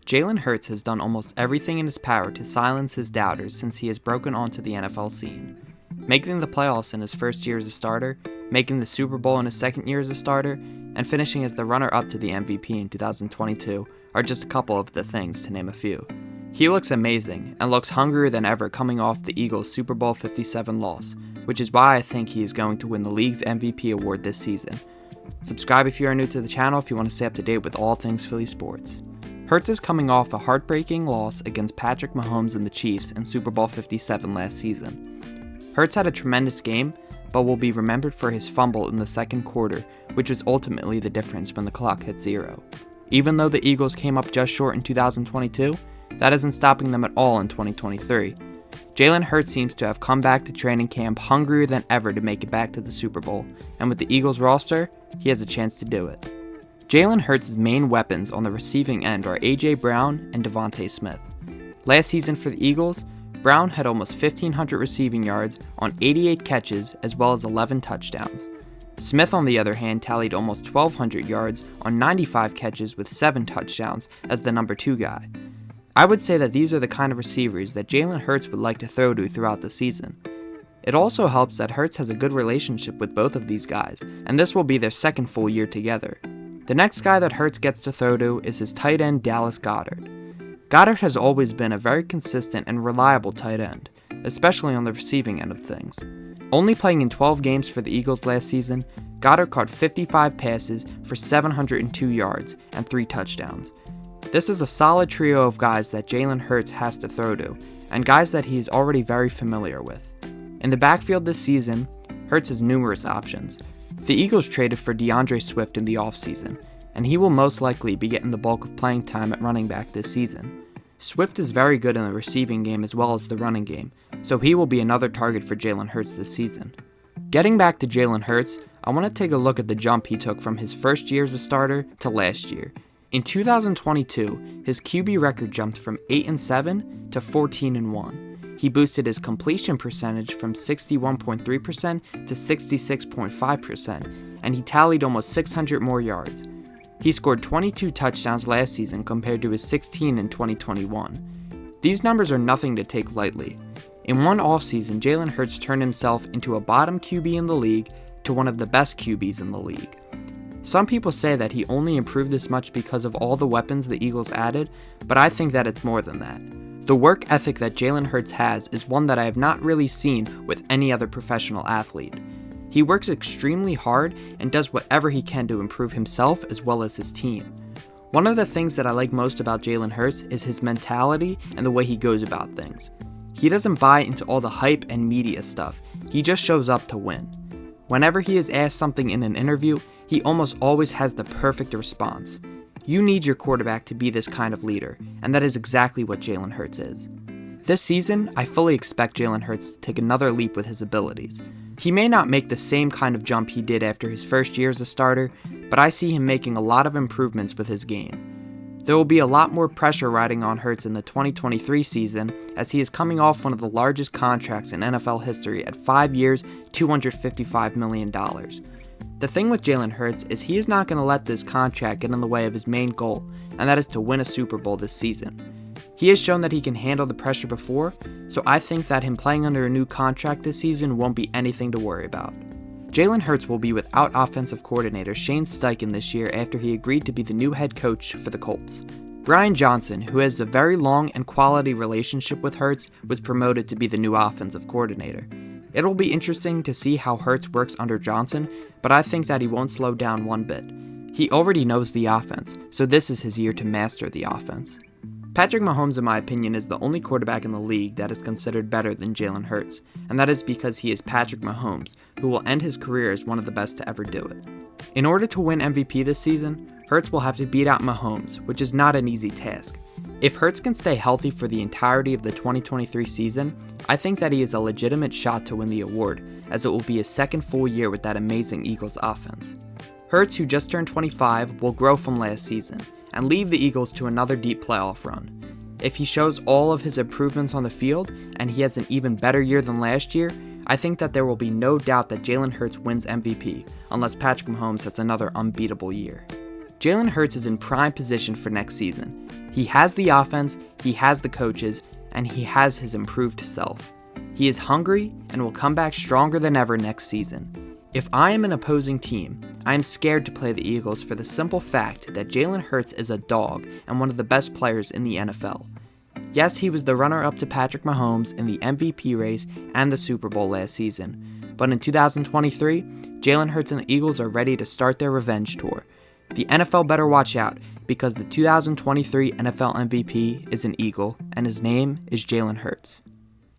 Jalen Hurts has done almost everything in his power to silence his doubters since he has broken onto the NFL scene. Making the playoffs in his first year as a starter, making the Super Bowl in his second year as a starter, and finishing as the runner-up to the MVP in 2022 are just a couple of the things, to name a few. He looks amazing, and looks hungrier than ever coming off the Eagles' Super Bowl 57 loss, which is why I think he is going to win the league's MVP award this season. Subscribe if you are new to the channel if you want to stay up to date with all things Philly sports. Hurts is coming off a heartbreaking loss against Patrick Mahomes and the Chiefs in Super Bowl 57 last season. Hurts had a tremendous game, but will be remembered for his fumble in the second quarter, which was ultimately the difference when the clock hit zero. Even though the Eagles came up just short in 2022, that isn't stopping them at all in 2023. Jalen Hurts seems to have come back to training camp hungrier than ever to make it back to the Super Bowl, and with the Eagles roster, he has a chance to do it. Jalen Hurts' main weapons on the receiving end are A.J. Brown and Devontae Smith. Last season for the Eagles, Brown had almost 1,500 receiving yards on 88 catches as well as 11 touchdowns. Smith, on the other hand, tallied almost 1,200 yards on 95 catches with 7 touchdowns as the number 2 guy. I would say that these are the kind of receivers that Jalen Hurts would like to throw to throughout the season. It also helps that Hurts has a good relationship with both of these guys, and this will be their second full year together. The next guy that Hurts gets to throw to is his tight end Dallas Goedert. Goedert has always been a very consistent and reliable tight end, especially on the receiving end of things. Only playing in 12 games for the Eagles last season, Goedert caught 55 passes for 702 yards and 3 touchdowns. This is a solid trio of guys that Jalen Hurts has to throw to, and guys that he is already very familiar with. In the backfield this season, Hurts has numerous options. The Eagles traded for DeAndre Swift in the offseason, and he will most likely be getting the bulk of playing time at running back this season. Swift is very good in the receiving game as well as the running game, so he will be another target for Jalen Hurts this season. Getting back to Jalen Hurts, I want to take a look at the jump he took from his first year as a starter to last year. In 2022, his QB record jumped from 8-7 to 14-1. He boosted his completion percentage from 61.3% to 66.5%, and he tallied almost 600 more yards. He scored 22 touchdowns last season compared to his 16 in 2021. These numbers are nothing to take lightly. In one offseason, Jalen Hurts turned himself into a bottom QB in the league to one of the best QBs in the league. Some people say that he only improved this much because of all the weapons the Eagles added, but I think that it's more than that. The work ethic that Jalen Hurts has is one that I have not really seen with any other professional athlete. He works extremely hard and does whatever he can to improve himself as well as his team. One of the things that I like most about Jalen Hurts is his mentality and the way he goes about things. He doesn't buy into all the hype and media stuff, he just shows up to win. Whenever he is asked something in an interview, he almost always has the perfect response. You need your quarterback to be this kind of leader, and that is exactly what Jalen Hurts is. This season, I fully expect Jalen Hurts to take another leap with his abilities. He may not make the same kind of jump he did after his first year as a starter, but I see him making a lot of improvements with his game. There will be a lot more pressure riding on Hurts in the 2023 season, as he is coming off one of the largest contracts in NFL history at 5 years, $255 million. The thing with Jalen Hurts is he is not going to let this contract get in the way of his main goal, and that is to win a Super Bowl this season. He has shown that he can handle the pressure before, so I think that him playing under a new contract this season won't be anything to worry about. Jalen Hurts will be without offensive coordinator Shane Steichen this year after he agreed to be the new head coach for the Colts. Brian Johnson, who has a very long and quality relationship with Hurts, was promoted to be the new offensive coordinator. It will be interesting to see how Hurts works under Johnson, but I think that he won't slow down one bit. He already knows the offense, so this is his year to master the offense. Patrick Mahomes, in my opinion, is the only quarterback in the league that is considered better than Jalen Hurts, and that is because he is Patrick Mahomes, who will end his career as one of the best to ever do it. In order to win MVP this season, Hurts will have to beat out Mahomes, which is not an easy task. If Hurts can stay healthy for the entirety of the 2023 season, I think that he is a legitimate shot to win the award, as it will be his second full year with that amazing Eagles offense. Hurts, who just turned 25, will grow from last season, and lead the Eagles to another deep playoff run. If he shows all of his improvements on the field, and he has an even better year than last year, I think that there will be no doubt that Jalen Hurts wins MVP, unless Patrick Mahomes has another unbeatable year. Jalen Hurts is in prime position for next season. He has the offense, he has the coaches, and he has his improved self. He is hungry and will come back stronger than ever next season. If I am an opposing team, I am scared to play the Eagles for the simple fact that Jalen Hurts is a dog and one of the best players in the NFL. Yes, he was the runner-up to Patrick Mahomes in the MVP race and the Super Bowl last season, but in 2023, Jalen Hurts and the Eagles are ready to start their revenge tour. The NFL better watch out, because the 2023 NFL MVP is an Eagle, and his name is Jalen Hurts.